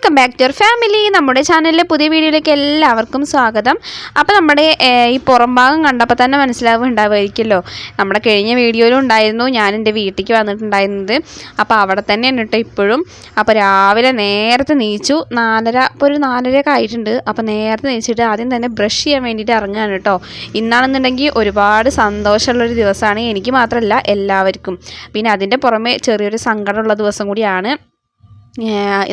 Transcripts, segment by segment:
Welcome back to your family. നമ്മുടെ ചാനലിലെ പുതിയ വീഡിയോയിലേക്ക് എല്ലാവർക്കും സ്വാഗതം. അപ്പോൾ നമ്മുടെ ഈ പുറം ഭാഗം കണ്ടപ്പോൾ തന്നെ മനസ്സിലാവുണ്ടാവുമായിരിക്കുമല്ലോ, നമ്മുടെ കഴിഞ്ഞ വീഡിയോയിലും ഉണ്ടായിരുന്നു ഞാൻ എൻ്റെ വീട്ടിലേക്ക് വന്നിട്ടുണ്ടായിരുന്നത്. അപ്പോൾ അവിടെ തന്നെയാണ് കേട്ടോ ഇപ്പോഴും. അപ്പോൾ രാവിലെ നേരത്തെ നീച്ചു, 4:30 ഇപ്പോൾ ഒരു 4:30 ആയിട്ടുണ്ട്. അപ്പോൾ നേരത്തെ നീച്ചിട്ട് ആദ്യം തന്നെ ബ്രഷ് ചെയ്യാൻ വേണ്ടിയിട്ട് ഇറങ്ങുകയാണ് കേട്ടോ. ഇന്നാണെന്നുണ്ടെങ്കിൽ ഒരുപാട് സന്തോഷമുള്ളൊരു ദിവസമാണ്, എനിക്ക് മാത്രമല്ല എല്ലാവർക്കും. പിന്നെ അതിൻ്റെ പുറമെ ചെറിയൊരു സങ്കടമുള്ള ദിവസം കൂടിയാണ്.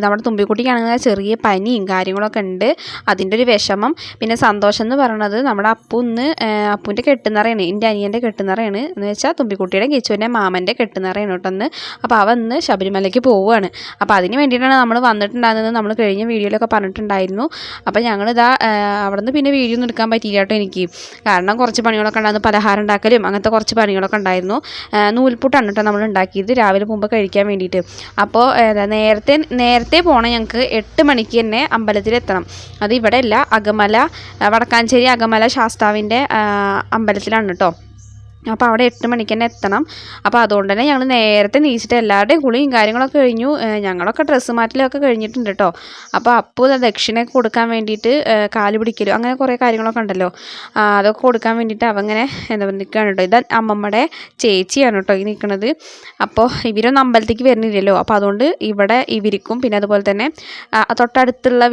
നമ്മുടെ തുമ്പിക്കുട്ടിക്കാണെങ്കിൽ ചെറിയ പനിയും കാര്യങ്ങളൊക്കെ ഉണ്ട്, അതിൻ്റെ ഒരു വിഷമം. പിന്നെ സന്തോഷം എന്ന് പറയുന്നത് നമ്മുടെ അപ്പൂൻ്റെ കെട്ടുനിറയാണ്, എൻ്റെ അനിയൻ്റെ കെട്ടുനിറയാണ് എന്ന് വെച്ചാൽ തുമ്പിക്കുട്ടിയുടെ കിച്ചുവിൻ്റെ മാമൻ്റെ കെട്ടുനിറയാണ് കേട്ടൊന്ന്. അപ്പോൾ അവന്ന് ശബരിമലയ്ക്ക് പോവുകയാണ്. അപ്പോൾ അതിന് വേണ്ടിയിട്ടാണ് നമ്മൾ വന്നിട്ടുണ്ടായിരുന്നത്, നമ്മൾ കഴിഞ്ഞ വീഡിയോയിലൊക്കെ പറഞ്ഞിട്ടുണ്ടായിരുന്നു. അപ്പോൾ ഞങ്ങളിതാ അവിടെ നിന്ന് പിന്നെ വീഡിയോ ഒന്നും എടുക്കാൻ പറ്റിയില്ല കേട്ടോ എനിക്ക്, കാരണം കുറച്ച് പണികളൊക്കെ ഉണ്ടായിരുന്നു, പലഹാരം ഉണ്ടാക്കലും അങ്ങനത്തെ കുറച്ച് പണികളൊക്കെ ഉണ്ടായിരുന്നു. നൂൽപുട്ടാണ് കേട്ടോ നമ്മൾ ഉണ്ടാക്കിയത് രാവിലെ മുമ്പ് കഴിക്കാൻ വേണ്ടിയിട്ട്. അപ്പോൾ നേരത്തെ പോകണം, ഞങ്ങൾക്ക് 8 മണിക്ക് തന്നെ അമ്പലത്തിലെത്തണം. അത് ഇവിടെ അല്ല, വടക്കാഞ്ചേരി അകമല ശാസ്താവിൻ്റെ അമ്പലത്തിലാണ് കേട്ടോ. അപ്പോൾ അവിടെ 8 മണിക്ക് തന്നെ എത്തണം. അപ്പോൾ അതുകൊണ്ട് തന്നെ ഞങ്ങൾ നേരത്തെ നീച്ചിട്ട് എല്ലാവരുടെയും കുളിയും കാര്യങ്ങളൊക്കെ കഴിഞ്ഞു. ഞങ്ങളൊക്കെ ഡ്രസ്സ് മാറ്റലൊക്കെ കഴിഞ്ഞിട്ടുണ്ട് കേട്ടോ. അപ്പോൾ അപ്പോൾ ദക്ഷിണയൊക്കെ കൊടുക്കാൻ വേണ്ടിയിട്ട് കാല് പിടിക്കലും അങ്ങനെ കുറേ കാര്യങ്ങളൊക്കെ ഉണ്ടല്ലോ, അതൊക്കെ കൊടുക്കാൻ വേണ്ടിയിട്ട് അവങ്ങനെ നിൽക്കുകയാണ് കേട്ടോ. ഇത് അമ്മമ്മയുടെ ചേച്ചിയാണ് കേട്ടോ ഈ നിൽക്കുന്നത്. അപ്പോൾ ഇവരൊന്നും അമ്പലത്തേക്ക് വരുന്നില്ലല്ലോ, അപ്പോൾ അതുകൊണ്ട് ഇവിടെ ഇവർക്കും പിന്നെ അതുപോലെ തന്നെ തൊട്ടടുത്തുള്ള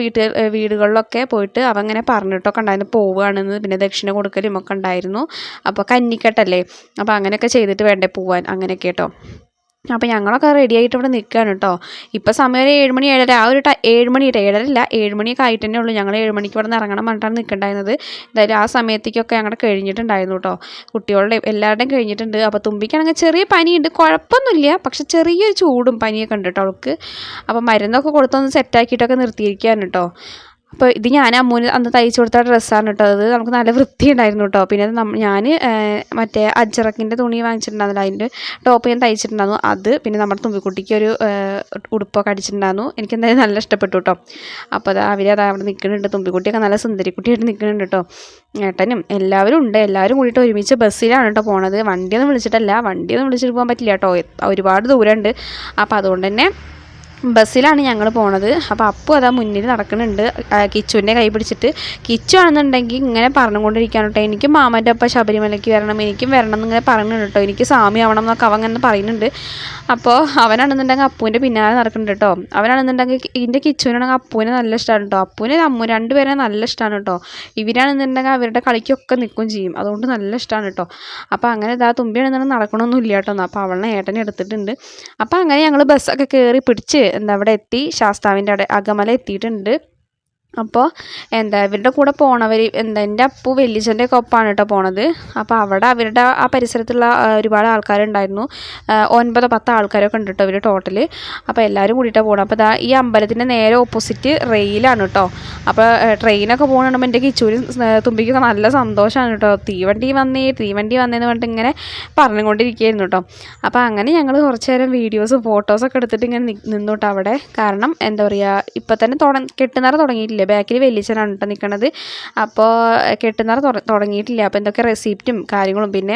വീടുകളിലൊക്കെ പോയിട്ട് അവങ്ങനെ പറഞ്ഞിട്ടൊക്കെ ഉണ്ടായിരുന്നു പോവുകയാണെന്ന്. പിന്നെ ദക്ഷിണ കൊടുക്കലും ഒക്കെ ഉണ്ടായിരുന്നു. അപ്പോൾ കന്നിക്കെട്ടല്ലേ, അപ്പോൾ അങ്ങനെയൊക്കെ ചെയ്തിട്ട് വേണ്ടേ പോവാൻ, അങ്ങനെയൊക്കെ കേട്ടോ. അപ്പോൾ ഞങ്ങളൊക്കെ റെഡി ആയിട്ട് ഇവിടെ നിൽക്കുകയാണ് കേട്ടോ. ഇപ്പോൾ സമയം ഒരു 7 മണി 7:30, ആ ഒരു 7 മണി 7:30 7 മണിയൊക്കെ ആയിട്ട് തന്നെ ഉള്ളൂ. ഞങ്ങൾ 7 മണിക്ക് ഇവിടെ നിന്ന് ഇറങ്ങണം പറഞ്ഞിട്ടാണ് നിൽക്കണ്ടായിരുന്നത്. എന്തായാലും ആ സമയത്തേക്കൊക്കെ ഞങ്ങളുടെ കഴിഞ്ഞിട്ടുണ്ടായിരുന്നു കേട്ടോ, കുട്ടികളുടെ എല്ലാവരുടെയും കഴിഞ്ഞിട്ടുണ്ട്. അപ്പോൾ തുമ്പിക്കാണെങ്കിൽ ചെറിയ പനിയുണ്ട്, കുഴപ്പമൊന്നുമില്ല, പക്ഷെ ചെറിയൊരു ചൂടും പനിയൊക്കെ ഉണ്ട് കേട്ടോ അവൾക്ക്. അപ്പോൾ മരുന്നൊക്കെ കൊടുത്തൊന്ന് സെറ്റാക്കിയിട്ടൊക്കെ നിർത്തിയിരിക്കുകയാണ് കേട്ടോ. അപ്പോൾ ഇത് ഞാൻ അമ്മൂന് അന്ന് തയ്ച്ചു കൊടുത്ത ഡ്രസ്സാണ് കേട്ടോ. അത് നമുക്ക് നല്ല വൃത്തി ഉണ്ടായിരുന്നു കേട്ടോ. പിന്നെ ഞാൻ മറ്റേ അജ്രക്കിൻ്റെ തുണി വാങ്ങിച്ചിട്ടുണ്ടായിരുന്നില്ല, അതിൻ്റെ ടോപ്പ് ഞാൻ തയ്ച്ചിട്ടുണ്ടായിരുന്നു. അത് പിന്നെ നമ്മുടെ തുമ്പിക്കുട്ടിക്ക് ഒരു ഉടുപ്പൊക്കെ അടിച്ചിട്ടുണ്ടായിരുന്നു. എനിക്ക് എന്തായാലും നല്ല ഇഷ്ടപ്പെട്ടു കേട്ടോ. അപ്പോൾ അത് അവിടെ നിൽക്കുന്നുണ്ട്, തുമ്പിക്കുട്ടിയൊക്കെ നല്ല സുന്ദരിക്കുട്ടിയായിട്ട് നിൽക്കുന്നുണ്ട് കേട്ടോ. ഏട്ടനും എല്ലാവരും ഉണ്ട്, എല്ലാവരും കൂടിയിട്ട് ഒരുമിച്ച് ബസ്സിലാണ് കേട്ടോ പോണത്. വണ്ടിയൊന്നും വിളിച്ചിട്ട് പോകാൻ പറ്റില്ല കേട്ടോ, ഒരുപാട് ദൂരമുണ്ട്. അപ്പോൾ അതുകൊണ്ട് തന്നെ ബസ്സിലാണ് ഞങ്ങൾ പോണത്. അപ്പോൾ അപ്പു അതാ മുന്നിൽ നടക്കുന്നുണ്ട് കിച്ചുവിൻ്റെ കൈ പിടിച്ചിട്ട്. കിച്ചു ആണെന്നുണ്ടെങ്കിൽ ഇങ്ങനെ പറഞ്ഞുകൊണ്ടിരിക്കുകയാണ് കേട്ടോ, എനിക്കും മാമൻ്റെ ഒപ്പം ശബരിമലയ്ക്ക് വരണം, എനിക്കും വരണം എന്നിങ്ങനെ പറയുന്നുണ്ട് കേട്ടോ. എനിക്ക് സ്വാമി ആവണം എന്നൊക്കെ അവൻ അങ്ങനെ പറയുന്നുണ്ട്. അപ്പോൾ അവനാണെന്നുണ്ടെങ്കിൽ അപ്പൂൻ്റെ പിന്നാലെ നടക്കുന്നുണ്ട് കേട്ടോ. അവനാണെന്നുണ്ടെങ്കിൽ ഇതിൻ്റെ കിച്ചുവിനാണെങ്കിൽ അപ്പൂനെ നല്ല ഇഷ്ടമാണ് കേട്ടോ, അപ്പൂനെ അമ്മു രണ്ടുപേരെ നല്ല ഇഷ്ടമാണ് കേട്ടോ. ഇവരാണെന്നുണ്ടെങ്കിൽ അവരുടെ കളിക്കൊക്കെ നിൽക്കുകയും ചെയ്യും, അതുകൊണ്ട് നല്ല ഇഷ്ടമാണ് കേട്ടോ. അപ്പോൾ അങ്ങനെ ഇതാ തുമ്പിയാണെന്നുണ്ടെങ്കിൽ നടക്കണമൊന്നും ഇല്ല കേട്ടോ. അപ്പോൾ അവളെ ഏട്ടനെ എടുത്തിട്ടുണ്ട്. അപ്പോൾ അങ്ങനെ ഞങ്ങൾ ബസ്സൊക്കെ കയറി പിടിച്ച് അവിടെ എത്തി, ശാസ്താവിൻ്റെ അകമല എത്തിയിട്ടുണ്ട്. അപ്പോൾ ഇവരുടെ കൂടെ പോണവർ എൻ്റെ അപ്പു വലിയച്ഛൻ്റെ ഒക്കെ ഒപ്പമാണ് കേട്ടോ പോണത്. അപ്പോൾ അവിടെ അവരുടെ ആ പരിസരത്തുള്ള ഒരുപാട് ആൾക്കാരുണ്ടായിരുന്നു, 9-10 ആൾക്കാരൊക്കെ ഉണ്ട് കേട്ടോ ഇവർ ടോട്ടൽ. അപ്പോൾ എല്ലാവരും കൂടിയിട്ടാണ് പോകണം. അപ്പോൾ ഈ അമ്പലത്തിൻ്റെ നേരെ ഓപ്പോസിറ്റ് റെയിലാണ് കേട്ടോ. അപ്പോൾ ട്രെയിനൊക്കെ പോകുന്നുണ്ടാകുമ്പോൾ എൻ്റെ കിച്ചൂരും തുമ്പിക്കൊക്കെ നല്ല സന്തോഷമാണ് കേട്ടോ. തീവണ്ടി വന്നേന്ന് പറഞ്ഞിട്ട് ഇങ്ങനെ പറഞ്ഞുകൊണ്ടിരിക്കുകയായിരുന്നു കേട്ടോ. അപ്പോൾ അങ്ങനെ ഞങ്ങൾ കുറച്ച് നേരം വീഡിയോസും ഫോട്ടോസൊക്കെ എടുത്തിട്ട് ഇങ്ങനെ നിന്നു കേട്ടോ അവിടെ. കാരണം എന്താ പറയുക, ഇപ്പം തന്നെ കെട്ടുനിറ തുടങ്ങിയിട്ടില്ല, ബാക്കിൽ വലിയച്ഛനാണ് കേട്ടോ നിൽക്കണത്. അപ്പോൾ കെട്ടുനിറ തുടങ്ങിയിട്ടില്ല. അപ്പോൾ എന്തൊക്കെ റെസിപ്റ്റും കാര്യങ്ങളും പിന്നെ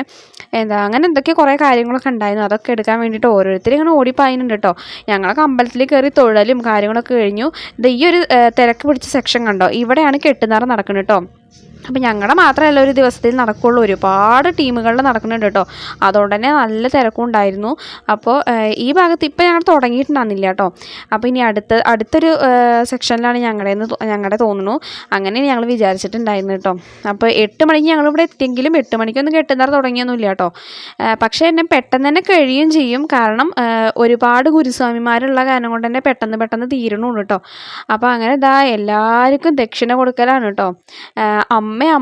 അങ്ങനെ എന്തൊക്കെ കുറേ കാര്യങ്ങളൊക്കെ ഉണ്ടായിരുന്നു, അതൊക്കെ എടുക്കാൻ വേണ്ടിയിട്ട് ഓരോരുത്തരും ഇങ്ങനെ ഓടിപ്പായുന്നുണ്ട് കേട്ടോ. ഞങ്ങളൊക്കെ അമ്പലത്തിൽ കയറി തൊഴലും കാര്യങ്ങളൊക്കെ കഴിഞ്ഞു. ഈ ഒരു തിരക്ക് പിടിച്ച സെക്ഷൻ കണ്ടോ, ഇവിടെയാണ് കെട്ടുനിറ നടക്കുന്നത് കേട്ടോ. അപ്പോൾ ഞങ്ങളുടെ മാത്രമല്ല ഒരു ദിവസത്തിൽ നടക്കുള്ളൂ, ഒരുപാട് ടീമുകളിൽ നടക്കുന്നുണ്ട് കേട്ടോ. അതുകൊണ്ട് തന്നെ നല്ല തിരക്കുണ്ടായിരുന്നു. അപ്പോൾ ഈ ഭാഗത്ത് ഇപ്പോൾ ഞങ്ങൾ തുടങ്ങിയിട്ടുണ്ടായിരുന്നില്ല കേട്ടോ. അപ്പോൾ ഇനി അടുത്തൊരു സെക്ഷനിലാണ് ഞങ്ങളുടെ തോന്നുന്നു, അങ്ങനെ ഞങ്ങൾ വിചാരിച്ചിട്ടുണ്ടായിരുന്നു കേട്ടോ. അപ്പോൾ 8 മണിക്ക് ഞങ്ങളിവിടെ എത്തിയെങ്കിലും 8 മണിക്കൊന്നും കെട്ടുനിറ തുടങ്ങിയൊന്നുമില്ല കേട്ടോ. പക്ഷേ എന്നെ പെട്ടെന്ന് തന്നെ കഴിയുകയും ചെയ്യും, കാരണം ഒരുപാട് ഗുരുസ്വാമിമാരുള്ള കാരണം കൊണ്ട് തന്നെ പെട്ടെന്ന് തീരണുള്ളൂ കേട്ടോ. അപ്പോൾ അങ്ങനെ ഇതാ എല്ലാവർക്കും ദക്ഷിണ കൊടുക്കലാണ് കേട്ടോ.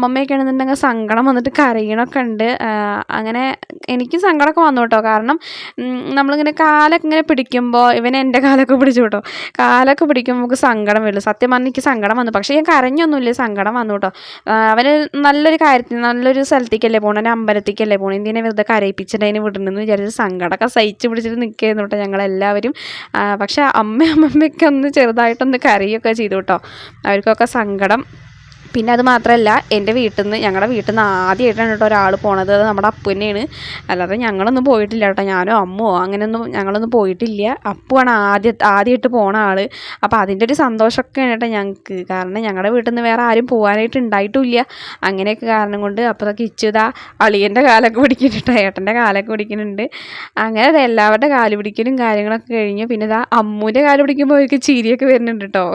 അമ്മയൊക്കെ ആണെന്നുണ്ടെങ്കിൽ സങ്കടം വന്നിട്ട് കരയണമൊക്കെ ഉണ്ട്. അങ്ങനെ എനിക്ക് സങ്കടമൊക്കെ വന്നു കേട്ടോ, കാരണം നമ്മളിങ്ങനെ കാലൊക്കെ ഇങ്ങനെ പിടിക്കുമ്പോൾ ഇവനെ എൻ്റെ കാലൊക്കെ പിടിച്ചു കേട്ടോ. കാലൊക്കെ പിടിക്കുമ്പോൾ നമുക്ക് സങ്കടം വരും. സത്യം പറഞ്ഞാൽ എനിക്ക് സങ്കടം വന്നു, പക്ഷേ ഞാൻ കരഞ്ഞൊന്നുമില്ല, സങ്കടം വന്നു കേട്ടോ. അവന് നല്ലൊരു കാര്യത്തിന് നല്ലൊരു സ്ഥലത്തേക്കല്ലേ പോകണം, ഒരു അമ്പലത്തേക്കല്ലേ പോകണം, എന്തിനെ വെറുതെ കരയിപ്പിച്ചിട്ട് അതിനെ വിടണമെന്ന് വിചാരിച്ച് സങ്കടമൊക്കെ സഹിച്ച് പിടിച്ചിട്ട് നിൽക്കുകയായിരുന്നു കേട്ടോ ഞങ്ങളെല്ലാവരും. പക്ഷേ അമ്മയൊക്കെ ഒന്ന് ചെറുതായിട്ടൊന്ന് കരയൊക്കെ ചെയ്തു കേട്ടോ. അവർക്കൊക്കെ സങ്കടം പിന്നെ അത് മാത്രമല്ല ഞങ്ങളുടെ വീട്ടിൽ നിന്ന് ആദ്യമായിട്ടാണ് കേട്ടോ ഒരാൾ പോണത്. അത് നമ്മുടെ അപ്പു തന്നെയാണ്. അല്ലാതെ ഞങ്ങളൊന്നും പോയിട്ടില്ല കേട്ടോ. ഞാനോ അമ്മയോ അങ്ങനെയൊന്നും ഞങ്ങളൊന്നും പോയിട്ടില്ല. അപ്പുവാണ് ആദ്യമായിട്ട് പോണ ആൾ. അപ്പോൾ അതിൻ്റെ ഒരു സന്തോഷമൊക്കെയാണ് കേട്ടോ ഞങ്ങൾക്ക്. കാരണം ഞങ്ങളുടെ വീട്ടിൽ നിന്ന് വേറെ ആരും പോകാനായിട്ട് ഉണ്ടായിട്ടുമില്ല. അങ്ങനെയൊക്കെ കാരണം കൊണ്ട് അപ്പോൾ കിച്ചുതാ അളിയൻ്റെ കാലൊക്കെ പിടിക്കുന്നുണ്ട്, ഏട്ടൻ്റെ കാലൊക്കെ പിടിക്കുന്നുണ്ട്. അങ്ങനെ അത് എല്ലാവരുടെ കാല് പിടിക്കലും കാര്യങ്ങളൊക്കെ കഴിഞ്ഞു. പിന്നെ ഇതാ അമ്മൂൻ്റെ കാല് പിടിക്കുമ്പോൾ അവർക്ക് ചിരിയൊക്കെ വരുന്നുണ്ട് കേട്ടോ.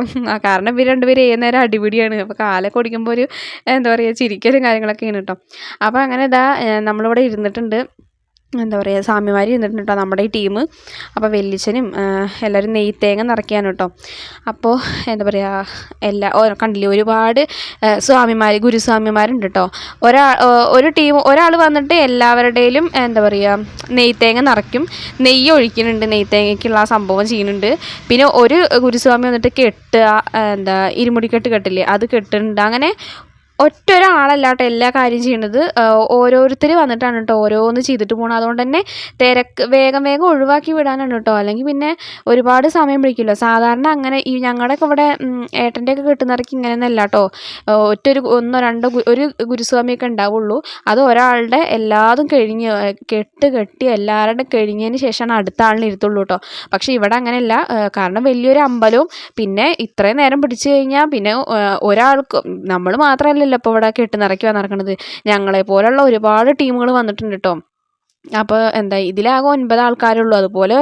കാരണം ഇവർ രണ്ടുപേരും ഏത് നേരം അടിപിടിയാണ്. അപ്പോൾ കാലൊക്കെ ഓടിക്കുമ്പോൾ ഒരു എന്താ പറയുക ചിരിക്കലും കാര്യങ്ങളൊക്കെയാണ് കേട്ടോ. അപ്പോൾ അങ്ങനെ ഇതാ നമ്മളിവിടെ ഇരുന്നിട്ടുണ്ട്, എന്താ പറയുക സ്വാമിമാർ ഇരുന്നിട്ടുണ്ട് കേട്ടോ നമ്മുടെ ഈ ടീം. അപ്പോൾ വല്യച്ഛനും എല്ലാവരും നെയ്ത്തേങ്ങ നിറയ്ക്കാണ് കേട്ടോ. അപ്പോൾ എന്താ പറയുക കണ്ടില്ലേ ഒരുപാട് ഗുരുസ്വാമിമാരുണ്ട് കേട്ടോ. ഒരാൾ വന്നിട്ട് എല്ലാവരുടെയും എന്താ പറയുക നെയ്ത്തേങ്ങ നിറയ്ക്കും, നെയ്യ് ഒഴിക്കുന്നുണ്ട്, നെയ്ത്തേങ്ങയ്ക്കുള്ള ആ സംഭവം ചെയ്യുന്നുണ്ട്. പിന്നെ ഒരു ഗുരുസ്വാമി വന്നിട്ട് എന്താ ഇരുമുടിക്കെട്ട് കെട്ടില്ലേ അത് കെട്ടുന്നുണ്ട്. അങ്ങനെ ഒരാളല്ലാട്ടോ എല്ലാ കാര്യം ചെയ്യണത്. ഓരോരുത്തർ വന്നിട്ടാണ് കേട്ടോ ഓരോന്ന് ചെയ്തിട്ട് പോകണം. അതുകൊണ്ട് തന്നെ വേഗം ഒഴിവാക്കി വിടാനാണ് കേട്ടോ. അല്ലെങ്കിൽ പിന്നെ ഒരുപാട് സമയം പിടിക്കുമല്ലോ. സാധാരണ അങ്ങനെ ഈ ഞങ്ങളുടെയൊക്കെ ഇവിടെ ഏട്ടൻ്റെയൊക്കെ കെട്ടുന്നവർക്ക് ഇങ്ങനെയൊന്നല്ല കേട്ടോ. ഒന്നോ രണ്ടോ ഒരു ഗുരുസ്വാമിയൊക്കെ ഉണ്ടാവുള്ളൂ. അത് ഒരാളുടെ എല്ലാതും കെട്ടി എല്ലാവരുടെ കഴിഞ്ഞതിന് ശേഷമാണ് അടുത്ത ആളിന് ഇരുത്തുള്ളൂ കേട്ടോ. പക്ഷേ ഇവിടെ അങ്ങനെയല്ല. കാരണം വലിയൊരു അമ്പലവും പിന്നെ ഇത്രയും നേരം പിടിച്ചു കഴിഞ്ഞാൽ പിന്നെ ഒരാൾക്ക് നമ്മൾ മാത്രമല്ലല്ലോ ഇപ്പോൾ ഇവിടെ കെട്ട് നിറയ്ക്കുക നടക്കുന്നത്. ഞങ്ങളെ പോലുള്ള ഒരുപാട് ടീമുകൾ വന്നിട്ടുണ്ട് കേട്ടോ. അപ്പോൾ എന്താ ഇതിലാകെ 9 ആൾക്കാരുള്ളൂ. അതുപോലെ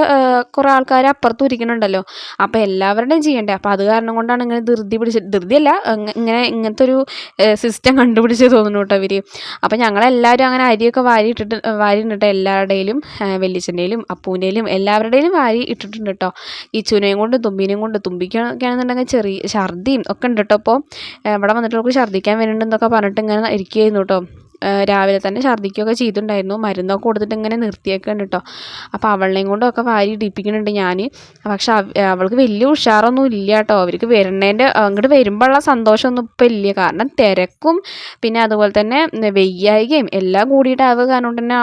കുറേ ആൾക്കാർ അപ്പുറത്തും ഇരിക്കുന്നുണ്ടല്ലോ. അപ്പോൾ എല്ലാവരുടെയും ചെയ്യണ്ടേ. അപ്പോൾ അത് കാരണം കൊണ്ടാണ് ഇങ്ങനെ ധൃതിയല്ല ഇങ്ങനത്തെ ഒരു സിസ്റ്റം കണ്ടുപിടിച്ച് തോന്നുന്നു കേട്ടോ ഇവർ. അപ്പോൾ ഞങ്ങളെല്ലാവരും അങ്ങനെ അരിയൊക്കെ വാരി ഇട്ടിട്ട് എല്ലാവരുടെയും വെല്ലിച്ചൻ്റെയിലും അപ്പൂൻ്റെയിലും എല്ലാവരുടെയും വാരി ഇട്ടിട്ടുണ്ട് കേട്ടോ. ഈ ചുനയും കൊണ്ട് തുമ്പിക്കാണെന്നുണ്ടെങ്കിൽ ചെറിയ ഛർദിയും ഒക്കെ ഉണ്ട് കേട്ടോ. അപ്പോൾ ഇവിടെ വന്നിട്ട് നമുക്ക് ഛർദ്ദിക്കാൻ വരുന്നുണ്ടെന്നൊക്കെ പറഞ്ഞിട്ട് ഇങ്ങനെ ഇരിക്കുകയായിരുന്നു കേട്ടോ. രാവിലെ തന്നെ ഛർദ്ദിക്കുകയൊക്കെ ചെയ്തിട്ടുണ്ടായിരുന്നു. മരുന്നൊക്കെ കൊടുത്തിട്ട് ഇങ്ങനെ നിർത്തിയേക്കാണ് കേട്ടോ. അപ്പോൾ അവളെയും കൊണ്ടൊക്കെ വാരി ഇടിപ്പിക്കുന്നുണ്ട് ഞാൻ. പക്ഷെ അവൾക്ക് വലിയ ഉഷാറൊന്നും ഇല്ല കേട്ടോ. അവർക്ക് അങ്ങോട്ട് വരുമ്പോഴുള്ള സന്തോഷമൊന്നും ഇപ്പം ഇല്ല. കാരണം തിരക്കും പിന്നെ അതുപോലെ തന്നെ വയ്യായികയും എല്ലാം കൂടിയിട്ടാവുക കാരണം കൊണ്ട് തന്നെ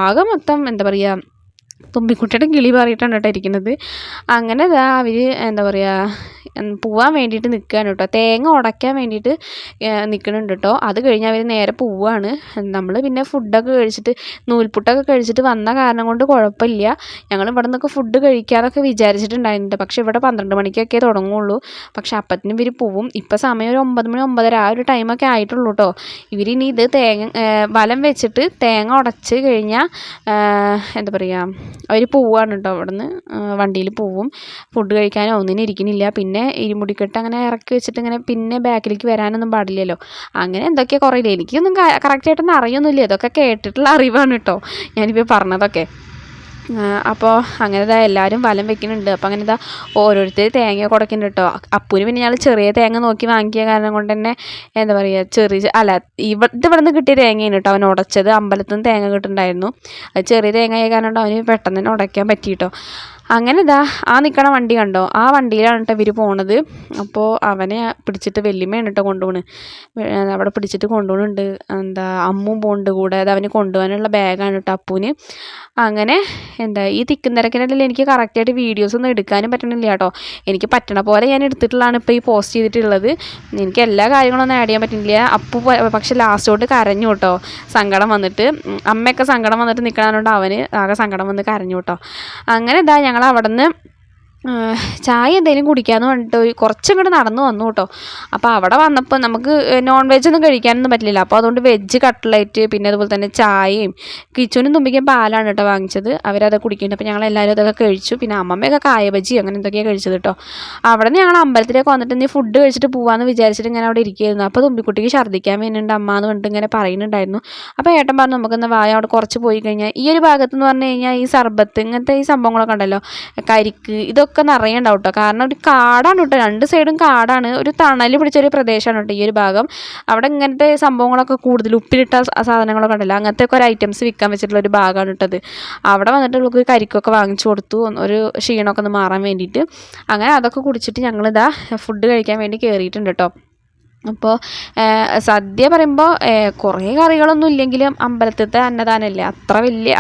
ആകെ മൊത്തം എന്താ പറയുക തുമ്പിക്കുട്ടിയുടെ കിളി പാറിയിട്ടാണ് കേട്ടോ ഇരിക്കുന്നത്. അങ്ങനെ അവർ എന്താ പറയുക പോവാൻ വേണ്ടിയിട്ട് നിൽക്കുകയാണ് കേട്ടോ. തേങ്ങ ഉടയ്ക്കാൻ വേണ്ടിയിട്ട് നിൽക്കുന്നുണ്ട് കേട്ടോ. അത് കഴിഞ്ഞ് അവർ നേരെ പോവുകയാണ്. നമ്മൾ പിന്നെ ഫുഡൊക്കെ കഴിച്ചിട്ട് നൂൽപുട്ടൊക്കെ കഴിച്ചിട്ട് വന്ന കാരണം കൊണ്ട് കുഴപ്പമില്ല. ഞങ്ങൾ ഇവിടെ നിന്നൊക്കെ ഫുഡ് കഴിക്കാനൊക്കെ വിചാരിച്ചിട്ടുണ്ടായിരുന്നുണ്ട്. പക്ഷേ ഇവിടെ 12 മണിക്കൊക്കെ തുടങ്ങുള്ളൂ. പക്ഷേ അപ്പത്തിന് ഇവർ പോവും. ഇപ്പോൾ സമയം ഒരു 9 മണി 9:30 ആ ഒരു ടൈമൊക്കെ ആയിട്ടുള്ളൂ കേട്ടോ. ഇവരിനി ഇത് വലം വെച്ചിട്ട് തേങ്ങ ഉടച്ച് കഴിഞ്ഞാൽ എന്താ പറയുക അവർ പോവുകയാണ് കേട്ടോ. അവിടെ നിന്ന് വണ്ടിയിൽ പോവും. ഫുഡ് കഴിക്കാനോ ഒന്നിനും ഇരിക്കുന്നില്ല. പിന്നെ ഇരുമുടിക്കെട്ട് അങ്ങനെ ഇറക്കി വെച്ചിട്ട് ഇങ്ങനെ പിന്നെ ബാക്കിലേക്ക് വരാനൊന്നും പാടില്ലല്ലോ. അങ്ങനെ എന്തൊക്കെയോ കുറേ ഇല്ല. എനിക്കൊന്നും കറക്റ്റായിട്ടൊന്നും അറിയൊന്നുമില്ല. ഇതൊക്കെ കേട്ടിട്ടുള്ള അറിവാണ് കേട്ടോ ഞാനിപ്പോൾ പറഞ്ഞതൊക്കെ. അപ്പോൾ അങ്ങനെ എല്ലാവരും വലം വെക്കുന്നുണ്ട്. അപ്പോൾ അങ്ങനെ ഓരോരുത്തർ തേങ്ങ കുടയ്ക്കുന്നുണ്ട് കേട്ടോ. അപ്പൂന് പിന്നെ ഞങ്ങൾ ചെറിയ തേങ്ങ നോക്കി വാങ്ങിയ കാരണം കൊണ്ട് തന്നെ എന്താ പറയുക ഇവിടെ നിന്ന് കിട്ടിയ തേങ്ങയാണ് കേട്ടോ അവൻ ഉടച്ചത്. അമ്പലത്തിൽ നിന്ന് തേങ്ങ കിട്ടുന്നുണ്ടായിരുന്നു. അത് ചെറിയ തേങ്ങയായ കാരണം കൊണ്ട് അവന് പെട്ടെന്ന് തന്നെ ഉടയ്ക്കാൻ പറ്റി കേട്ടോ. അങ്ങനെ നിൽക്കണ വണ്ടി കണ്ടോ, ആ വണ്ടിയിലാണ് കേട്ടോ ഇവർ പോണത്. അപ്പോൾ അവനെ പിടിച്ചിട്ട് വല്യമ്മയാണ് കേട്ടോ കൊണ്ടുപോകണ്. അവിടെ പിടിച്ചിട്ട് കൊണ്ടുപോകുന്നുണ്ട്. അമ്മും പോകുന്നുണ്ട് കൂടെ. അത് അവന് കൊണ്ടുപോകാനുള്ള ബാഗാണ് കേട്ടോ അപ്പൂന്. അങ്ങനെ ഈ തിക്കും തിരക്കിനിടയിൽ എനിക്ക് കറക്റ്റായിട്ട് വീഡിയോസൊന്നും എടുക്കാനും പറ്റണില്ല കേട്ടോ. എനിക്ക് പറ്റണ പോലെ ഞാൻ എടുത്തിട്ടുള്ളതാണ് ഇപ്പോൾ ഈ പോസ്റ്റ് ചെയ്തിട്ടുള്ളത്. എനിക്ക് എല്ലാ കാര്യങ്ങളൊന്നും ആഡ് ചെയ്യാൻ പറ്റുന്നില്ല. അപ്പു പക്ഷെ ലാസ്റ്റോട്ട് കരഞ്ഞു കേട്ടോ, സങ്കടം വന്നിട്ട്. അമ്മയൊക്കെ സങ്കടം വന്നിട്ട് നിൽക്കണതുകൊണ്ട് അവന് ആകെ സങ്കടം വന്ന് കരഞ്ഞു കേട്ടോ. അങ്ങനെ ഞങ്ങൾ അവിടെ നിന്ന് ചായ എന്തെങ്കിലും കുടിക്കാമെന്ന് പറഞ്ഞിട്ട് കുറച്ചിങ്ങോട്ട് നടന്നു വന്നു കേട്ടോ. അപ്പോൾ അവിടെ വന്നപ്പോൾ നമുക്ക് നോൺ വെജ് ഒന്നും കഴിക്കാനൊന്നും പറ്റില്ല. അപ്പോൾ അതുകൊണ്ട് വെജ് കട്ട്ലറ്റ് പിന്നെ അതുപോലെ തന്നെ ചായയും കിച്ചുവിനും തുമ്പിക്കും പാലാണ് കേട്ടോ വാങ്ങിച്ചത്. അവരത് കുടിക്കുന്നുണ്ട്. അപ്പോൾ ഞങ്ങൾ എല്ലാവരും അതൊക്കെ കഴിച്ചു. പിന്നെ അമ്മമ്മയൊക്കെ കായ ബജി അങ്ങനെ എന്തൊക്കെയാണ് കഴിച്ചത് കേട്ടോ. അവിടെ നിന്ന് ഞങ്ങൾ അമ്പലത്തിലേക്ക് വന്നിട്ട് നീ ഫുഡ് കഴിച്ചിട്ട് പോകാമെന്ന് വിചാരിച്ചിട്ട് ഇങ്ങനെ അവിടെ ഇരിക്കുകയായിരുന്നു. അപ്പോൾ തുമ്പിക്കുട്ടിക്ക് ഛർദ്ദിക്കാൻ വേണ്ടിയിട്ട് അമ്മ എന്ന് പറഞ്ഞിട്ട് ഇങ്ങനെ പറയുന്നുണ്ടായിരുന്നു. അപ്പോൾ ഏട്ടൻ പറഞ്ഞു നമുക്കൊന്ന് വായ അവിടെ കുറച്ച് പോയി കഴിഞ്ഞാൽ ഈ ഒരു ഭാഗത്തെന്ന് പറഞ്ഞു കഴിഞ്ഞാൽ ഈ സർബത്ത് ഇങ്ങനത്തെ ഈ സംഭവങ്ങളൊക്കെ ഉണ്ടല്ലോ, കരിക്ക്, ഇതൊക്കെ നിറയുണ്ടാവും കേട്ടോ. കാരണം ഒരു കാടാണ് കേട്ടോ, 2 സൈഡും കാടാണ്. ഒരു തണൽ പിടിച്ചൊരു പ്രദേശമാണ് കേട്ടോ ഈ ഒരു ഭാഗം. അവിടെ ഇങ്ങനത്തെ സംഭവങ്ങളൊക്കെ കൂടുതൽ ഉപ്പിലിട്ട സാധനങ്ങളൊക്കെ ഉണ്ടല്ലോ, അങ്ങനത്തെ ഒക്കെ ഒരു ഐറ്റംസ് വിൽക്കാൻ വെച്ചിട്ടുള്ള ഒരു ഭാഗമാണ് കേട്ടത്. അവിടെ വന്നിട്ട് നമുക്ക് കരിക്കൊക്കെ വാങ്ങിച്ചു കൊടുത്തു ഒരു ക്ഷീണമൊക്കെ ഒന്ന് മാറാൻ വേണ്ടിയിട്ട്. അങ്ങനെ അതൊക്കെ കുടിച്ചിട്ട് ഞങ്ങളിതാ ഫുഡ് കഴിക്കാൻ വേണ്ടി കയറിയിട്ടുണ്ട് കേട്ടോ. അപ്പോൾ സദ്യ പറയുമ്പോൾ കുറേ കറികളൊന്നും ഇല്ലെങ്കിലും അമ്പലത്തിലത്തെ അന്നദാനമല്ലേ,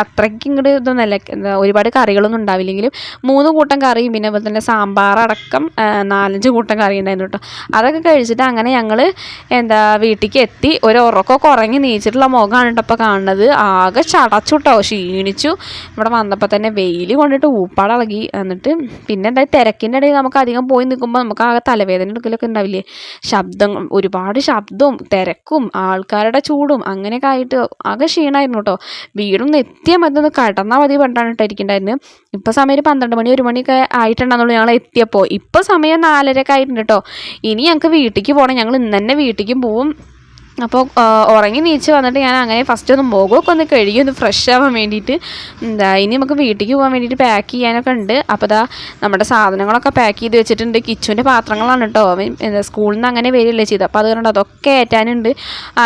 അത്രയ്ക്ക് ഇങ്ങോട്ട് ഇതൊന്നുമല്ല, ഒരുപാട് കറികളൊന്നും ഉണ്ടാവില്ലെങ്കിലും 3 കൂട്ടം കറിയും പിന്നെ അതുപോലെ തന്നെ സാമ്പാറടക്കം 4-5 കൂട്ടം കറി ഉണ്ടായിരുന്നു കേട്ടോ. അതൊക്കെ കഴിച്ചിട്ട് അങ്ങനെ ഞങ്ങൾ വീട്ടിലേക്ക് എത്തി. ഒരു ഉറക്കമൊക്കെ ഉറങ്ങി നീച്ചിട്ടുള്ള മുഖമാണ് കേട്ടോ ഇപ്പോൾ കാണുന്നത്. ആകെ ചടച്ചു കേട്ടോ, ക്ഷീണിച്ചു. ഇവിടെ വന്നപ്പോൾ തന്നെ വെയിൽ കൊണ്ടിട്ട് ഊപ്പാടിളകി. എന്നിട്ട് പിന്നെ തിരക്കിൻ്റെ ഇടയിൽ നമുക്ക് അധികം പോയി നിൽക്കുമ്പോൾ നമുക്ക് ആകെ തലവേദന എടുക്കലൊക്കെ ഉണ്ടാവില്ലേ, ഒരുപാട് ശബ്ദവും തിരക്കും ആൾക്കാരുടെ ചൂടും അങ്ങനെയൊക്കെ ആയിട്ട് ആകെ ക്ഷീണമായിരുന്നു കേട്ടോ. വീടൊന്ന് എത്തിയാൽ മതി, ഒന്ന് കടന്നാൽ മതി പണ്ടാണ് ഇട്ടിരിക്കേണ്ടായിരുന്നു. ഇപ്പോൾ സമയം 12 മണി 1 മണിയൊക്കെ ആയിട്ടുണ്ടെന്നുള്ളൂ ഞങ്ങൾ എത്തിയപ്പോൾ. ഇപ്പോൾ സമയം 4:30 ആയിട്ടുണ്ട് കേട്ടോ. ഇനി ഞങ്ങൾക്ക് വീട്ടിലേക്ക് പോകണം, ഞങ്ങൾ ഇന്ന് തന്നെ വീട്ടിലേക്കും പോവും. അപ്പോൾ ഉറങ്ങി നീച്ച് വന്നിട്ട് ഞാൻ അങ്ങനെ ഫസ്റ്റ് ഒന്ന് മുഖമൊക്കെ ഒന്ന് കഴുകി ഒന്ന് ഫ്രഷ് ആവാൻ വേണ്ടിയിട്ട് ഇനി നമുക്ക് വീട്ടിലേക്ക് പോകാൻ വേണ്ടിയിട്ട് പാക്ക് ചെയ്യാനൊക്കെ ഉണ്ട്. അപ്പോൾ നമ്മുടെ സാധനങ്ങളൊക്കെ പാക്ക് ചെയ്ത് വെച്ചിട്ടുണ്ട്. കിച്ചുവിൻ്റെ പാത്രങ്ങളാണ് കേട്ടോ, സ്കൂളിൽ നിന്ന് അങ്ങനെ വരില്ലേ ചെയ്ത്, അപ്പോൾ അതുകൊണ്ട് അതൊക്കെ ഏറ്റാനുണ്ട്.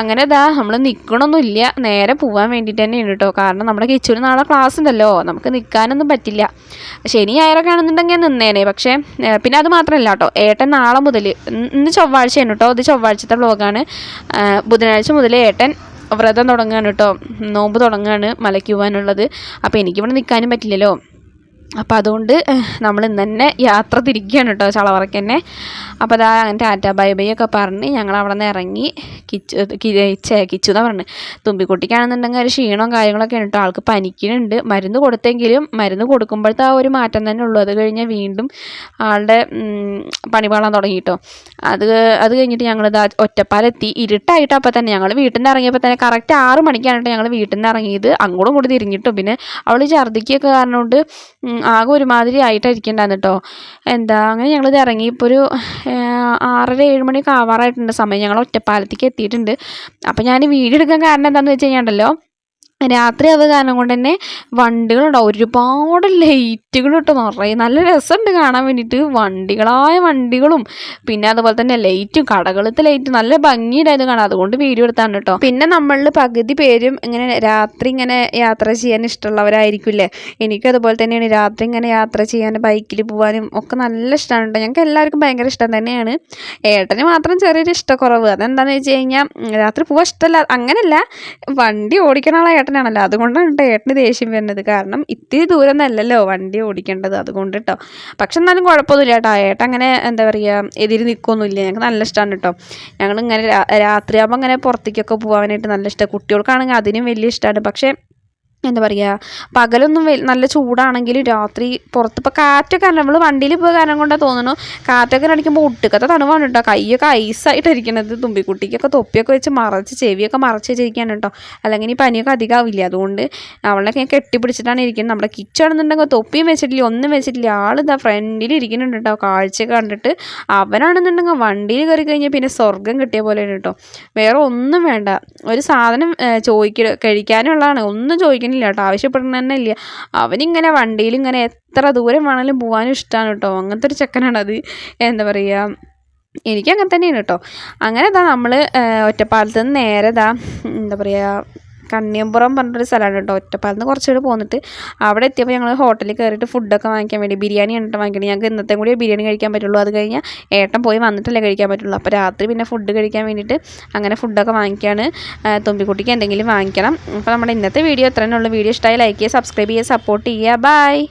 അങ്ങനെ നമ്മൾ നിൽക്കണമൊന്നുമില്ല, നേരെ പോകാൻ വേണ്ടിയിട്ട് തന്നെയാണ് കേട്ടോ. കാരണം നമ്മുടെ കിച്ചുവിന് നാളെ ക്ലാസ് ഉണ്ടല്ലോ, നമുക്ക് നിൽക്കാനൊന്നും പറ്റില്ല. ശനി ഞായറൊക്കെ ആണെന്നുണ്ടെങ്കിൽ നിന്നേനെ. പക്ഷേ പിന്നെ അത് മാത്രമല്ല കേട്ടോ, ഏട്ടൻ നാളെ മുതൽ, ഇന്ന് ചൊവ്വാഴ്ചയാണ് കേട്ടോ, ഇത് ചൊവ്വാഴ്ചത്തെ വ്ളോഗാണ്. ബുധനാഴ്ച മുതൽ ഏട്ടൻ വ്രതം തുടങ്ങുകയാണ് കേട്ടോ, നോമ്പ് തുടങ്ങുകയാണ് മലയ്ക്ക് പോകാനുള്ളത്. അപ്പോൾ എനിക്കിവിടെ നിൽക്കാനും പറ്റില്ലല്ലോ. അപ്പോൾ അതുകൊണ്ട് നമ്മൾ ഇന്ന് തന്നെ യാത്ര തിരിക്കുകയാണ് കേട്ടോ, ചളവറയ്ക്ക് തന്നെ. അപ്പോൾ അങ്ങനെ ടാറ്റ ബൈ ബൈ ഒക്കെ പറഞ്ഞ് ഞങ്ങൾ അവിടെ നിന്ന് ഇറങ്ങി. കിച്ചു എന്നാണ് പറഞ്ഞത്. തുമ്പിക്കുട്ടിക്കാണെന്നുണ്ടെങ്കിൽ ഒരു ക്ഷീണവും കാര്യങ്ങളൊക്കെ ഉണ്ട് കേട്ടോ, ആൾക്ക് പനിക്കുന്നുണ്ട്. മരുന്ന് കൊടുത്തെങ്കിലും മരുന്ന് കൊടുക്കുമ്പോഴത്തെ ആ ഒരു മാറ്റം തന്നെ ഉള്ളൂ. അത് കഴിഞ്ഞാൽ വീണ്ടും ആളുടെ പണി പാളാൻ തുടങ്ങി കേട്ടോ. അത് കഴിഞ്ഞിട്ട് ഞങ്ങൾ ഒറ്റപ്പാലെത്തി. ഇരുട്ടായിട്ട് അപ്പോൾ തന്നെ ഞങ്ങൾ വീട്ടിൽ നിന്ന് ഇറങ്ങിയപ്പോൾ തന്നെ കറക്റ്റ് 6 മണിക്കാണ് കേട്ടോ ഞങ്ങൾ വീട്ടിൽ നിന്ന് ഇറങ്ങിയത്. അങ്ങോട്ടും കൂടി തിരിഞ്ഞിട്ടും പിന്നെ അവൾ ഛർദ്ദിക്കൊക്കെ കാരണം കൊണ്ട് ആകെ ഒരുമാതിരി ആയിട്ടായിരിക്കണ്ടായിരുന്നു കേട്ടോ. അങ്ങനെ ഞങ്ങളിത് ഇറങ്ങി. ഇപ്പോൾ ഒരു 6:30-7 മണിയൊക്കെ ആവാറായിട്ടുണ്ട് സമയം. ഞങ്ങൾ ഒറ്റപ്പാലത്തേക്ക് എത്തിയിട്ടുണ്ട്. അപ്പോൾ ഞാൻ വീഡിയോ എടുക്കാൻ കാരണം എന്താണെന്ന് വെച്ച് കഴിഞ്ഞാൽ രാത്രി ആവുക കാരണം കൊണ്ട് തന്നെ വണ്ടികളുണ്ടാവും, ഒരുപാട് ലൈറ്റുകൾ ഇട്ട് നിറയെ, നല്ല രസമുണ്ട് കാണാൻ വേണ്ടിയിട്ട്. വണ്ടികളും പിന്നെ അതുപോലെ തന്നെ ലൈറ്റും, കടകളത്തെ ലൈറ്റ് നല്ല ഭംഗിയുണ്ടായത് കാണാം. അതുകൊണ്ട് വീഡിയോ എടുത്താണ് കേട്ടോ. പിന്നെ നമ്മളിൽ പകുതി പേരും ഇങ്ങനെ രാത്രി ഇങ്ങനെ യാത്ര ചെയ്യാൻ ഇഷ്ടമുള്ളവരായിരിക്കില്ലേ. എനിക്കതുപോലെ തന്നെയാണ്, രാത്രി ഇങ്ങനെ യാത്ര ചെയ്യാൻ ബൈക്കിൽ പോകാനും ഒക്കെ നല്ല ഇഷ്ടമാണ് കേട്ടോ. ഞങ്ങൾക്ക് എല്ലാവർക്കും ഭയങ്കര ഇഷ്ടം തന്നെയാണ്. ഏട്ടന് മാത്രം ചെറിയൊരു ഇഷ്ടക്കുറവ്. അതെന്താണെന്ന് വെച്ച് കഴിഞ്ഞാൽ രാത്രി പോകാൻ ഇഷ്ടമല്ല, അങ്ങനെയല്ല, വണ്ടി ഓടിക്കണ ഏട്ടനാണല്ലോ, അതുകൊണ്ടാണ് കേട്ടോ ഏട്ടന് ദേഷ്യം വരുന്നത്. കാരണം ഇത്തിരി ദൂരം ഒന്നല്ലല്ലോ വണ്ടി ഓടിക്കേണ്ടത്, അതുകൊണ്ട് കേട്ടോ. പക്ഷെ എന്നാലും കുഴപ്പമൊന്നുമില്ല കേട്ടോ, ഏട്ടൻ അങ്ങനെ എന്താ പറയുക എതിര് നിൽക്കൊന്നുമില്ല. ഞങ്ങൾക്ക് നല്ല ഇഷ്ടമാണ് കേട്ടോ. ഞങ്ങളിങ്ങനെ രാത്രിയാകുമ്പോൾ അങ്ങനെ പുറത്തേക്കൊക്കെ പോകാനായിട്ട് നല്ല ഇഷ്ടമാണ്. കുട്ടികൾക്കാണെങ്കിൽ അതിനും വലിയ ഇഷ്ടമാണ്. പക്ഷേ എന്താ പറയുക, പകലൊന്നും നല്ല ചൂടാണെങ്കിലും രാത്രി പുറത്ത് ഇപ്പോൾ കാറ്റൊക്കെ നമ്മൾ വണ്ടിയിൽ പോയ കാരണം കൊണ്ടാണ് തോന്നുന്നു, കാറ്റൊക്കെ അടിക്കുമ്പോൾ ഒട്ടുക്കത്തെ തണുവാണ് കേട്ടോ. കൈയൊക്കെ ഐസായിട്ടിരിക്കണത്. തുമ്പിക്കുട്ടിക്കൊക്കെ തൊപ്പിയൊക്കെ വെച്ച് മറച്ച് ചെവിയൊക്കെ മറച്ച് വെച്ചിരിക്കുകയാണ് കേട്ടോ. അല്ലെങ്കിൽ ഈ പനിയൊക്കെ അധികമാവില്ല. അതുകൊണ്ട് അവളൊക്കെ കെട്ടിപ്പിടിച്ചിട്ടാണ് ഇരിക്കുന്നത്. നമ്മുടെ കിച്ചാണെന്നുണ്ടെങ്കിൽ തൊപ്പിയും വെച്ചിട്ടില്ല, ഒന്നും വെച്ചിട്ടില്ല. ആളിതാ ഫ്രണ്ടിൽ ഇരിക്കുന്നുണ്ട് കേട്ടോ. കാഴ്ച കണ്ടിട്ട് അവനാണെന്നുണ്ടെങ്കിൽ വണ്ടിയിൽ കയറി കഴിഞ്ഞാൽ പിന്നെ സ്വർഗം കിട്ടിയ പോലെയാണ് കേട്ടോ. വേറെ ഒന്നും വേണ്ട, ഒരു സാധനം കഴിക്കാനുള്ളതാണ്, ഒന്നും ചോദിക്കുന്നില്ല കേട്ടോ, ആവശ്യപ്പെടുന്ന തന്നെ ഇല്ല. അവനിങ്ങനെ വണ്ടിയിൽ ഇങ്ങനെ എത്ര ദൂരം വേണമെങ്കിലും പോകാനും ഇഷ്ടമാണ് കേട്ടോ. അങ്ങനത്തെ ഒരു ചെക്കനാണത്. എന്താ പറയുക, എനിക്കങ്ങനെ തന്നെയാണ് കേട്ടോ. അങ്ങനെ നമ്മൾ ഒറ്റപ്പാലത്ത് നിന്ന് നേരെ എന്താ പറയുക കണ്ണിയമ്പുറം പറഞ്ഞിട്ടൊരു സ്ഥലമാണ് കേട്ടോ. ഒറ്റപ്പാലത്ത് നിന്ന് കുറച്ചുകൂടെ പോന്നിട്ട് അവിടെ എത്തിയപ്പോൾ ഞങ്ങൾ ഹോട്ടലിൽ കയറിയിട്ട് ഫുഡൊക്കെ വാങ്ങിക്കാൻ വേണ്ടി, ബിരിയാണി കണ്ടിട്ട് വാങ്ങിക്കണം. ഞങ്ങൾക്ക് ഇന്നത്തെ കൂടി ബിരിയാണി കഴിക്കാൻ പറ്റുള്ളൂ. അത് കഴിഞ്ഞാൽ ഏട്ടൻ പോയി വന്നിട്ടല്ലേ കഴിക്കാൻ പറ്റുള്ളൂ. അപ്പോൾ രാത്രി പിന്നെ ഫുഡ് കഴിക്കാൻ വേണ്ടിയിട്ട് അങ്ങനെ ഫുഡൊക്കെ വാങ്ങിക്കുകയാണ്. തുമ്പിക്കുട്ടിക്ക് എന്തെങ്കിലും വാങ്ങിക്കണം. അപ്പോൾ നമ്മുടെ ഇന്നത്തെ വീഡിയോ ഇത്രയേ ഉള്ളൂ. വീഡിയോ ഇഷ്ടമായി ലൈക്ക് ചെയ്യുക, സബ്സ്ക്രൈബ് ചെയ്യുക, സപ്പോർട്ട് ചെയ്യുക. ബൈ.